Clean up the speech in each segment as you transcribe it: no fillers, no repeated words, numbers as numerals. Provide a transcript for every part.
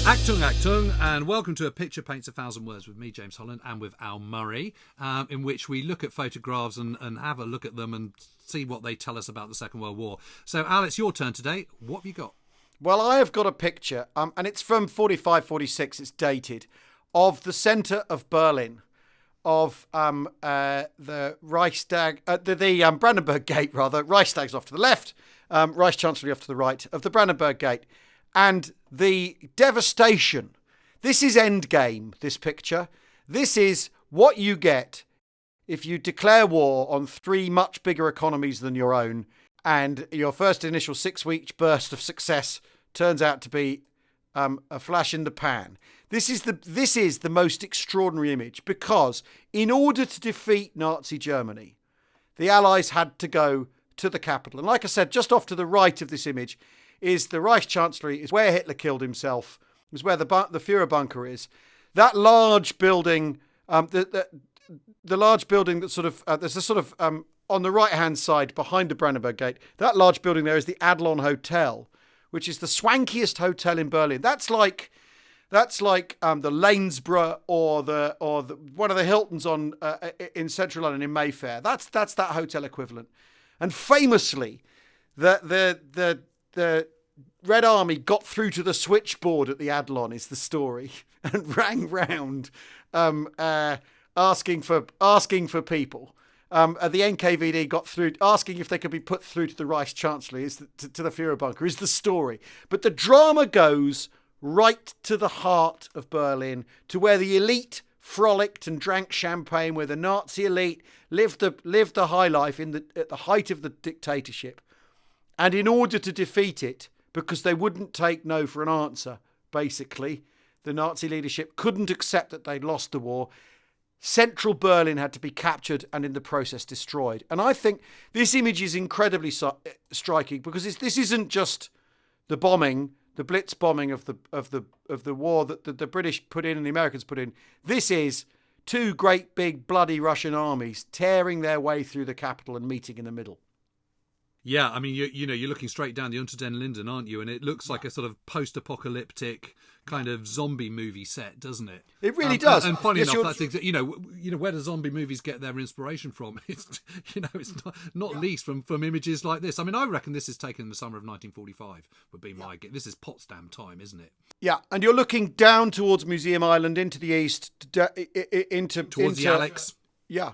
Achtung, Achtung, and welcome to A Picture Paints 1,000 Words with me, James Holland, and with Al Murray, in which we look at photographs and have a look at them and see what they tell us about the Second World War. So, Al, it's your turn today. What have you got? Well, I have got a picture, and it's from 45-46, it's dated, of the centre of Berlin, of the Reichstag, the Brandenburg Gate, rather. Reichstag's off to the left, Reichschancellery off to the right, of the Brandenburg Gate. And the devastation. This is endgame, this picture. This is what you get if you declare war on three much bigger economies than your own, and your first initial 6-week burst of success turns out to be a flash in the pan. This is the most extraordinary image, because in order to defeat Nazi Germany, the Allies had to go to the capital. And like I said, just off to the right of this image is the Reichschancellery, is where Hitler killed himself, is where the Führer bunker is. That large building, the large building that sort of, there's a sort of, on the right-hand side behind the Brandenburg Gate, that large building there is the ADLON Hotel, which is the swankiest hotel in Berlin. That's like the Lanesborough or the one of the Hiltons in central London in Mayfair. That's that hotel equivalent. And famously, the Red Army got through to the switchboard at the ADLON, is the story, and rang round asking for people. The NKVD got through, asking if they could be put through to the Reichschancellery, to the Führer bunker, is the story. But the drama goes right to the heart of Berlin, to where the elite frolicked and drank champagne, where the Nazi elite lived the high life at the height of the dictatorship. And in order to defeat it, because they wouldn't take no for an answer, basically, the Nazi leadership couldn't accept that they'd lost the war. Central Berlin had to be captured and in the process destroyed. And I think this image is incredibly striking, because this isn't just the bombing, the Blitz bombing of the war that the British put in and the Americans put in. This is two great big bloody Russian armies tearing their way through the capital and meeting in the middle. Yeah, I mean, you're looking straight down the Unter den Linden, aren't you? And it looks like a sort of post-apocalyptic kind of zombie movie set, doesn't it? It really does. And funny enough, that's exactly, where do zombie movies get their inspiration from? It's not least from images like this. I mean, I reckon this is taken in the summer of 1945. Would be my guess. This is Potsdam time, isn't it? Yeah, and you're looking down towards Museum Island, into the east, towards the Alex. Yeah.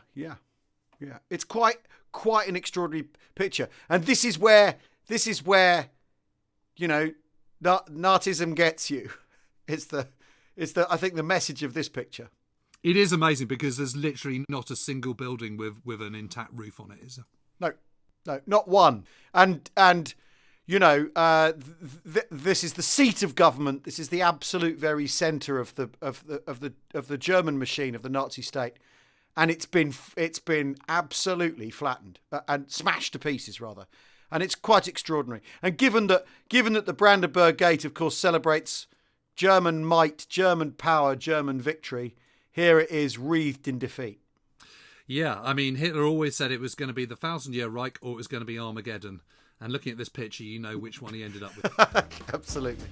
It's quite an extraordinary picture, and this is where Nazism gets you. It's the I think the message of this picture. It is amazing, because there's literally not a single building with an intact roof on it, is there? No, not one. And this is the seat of government. This is the absolute very centre of the German machine, of the Nazi state. And it's been absolutely flattened and smashed to pieces, rather. And it's quite extraordinary. And given that the Brandenburg Gate, of course, celebrates German might, German power, German victory, here it is wreathed in defeat. Yeah, I mean, Hitler always said it was going to be the 1,000-year Reich or it was going to be Armageddon. And looking at this picture, you know which one he ended up with. Absolutely.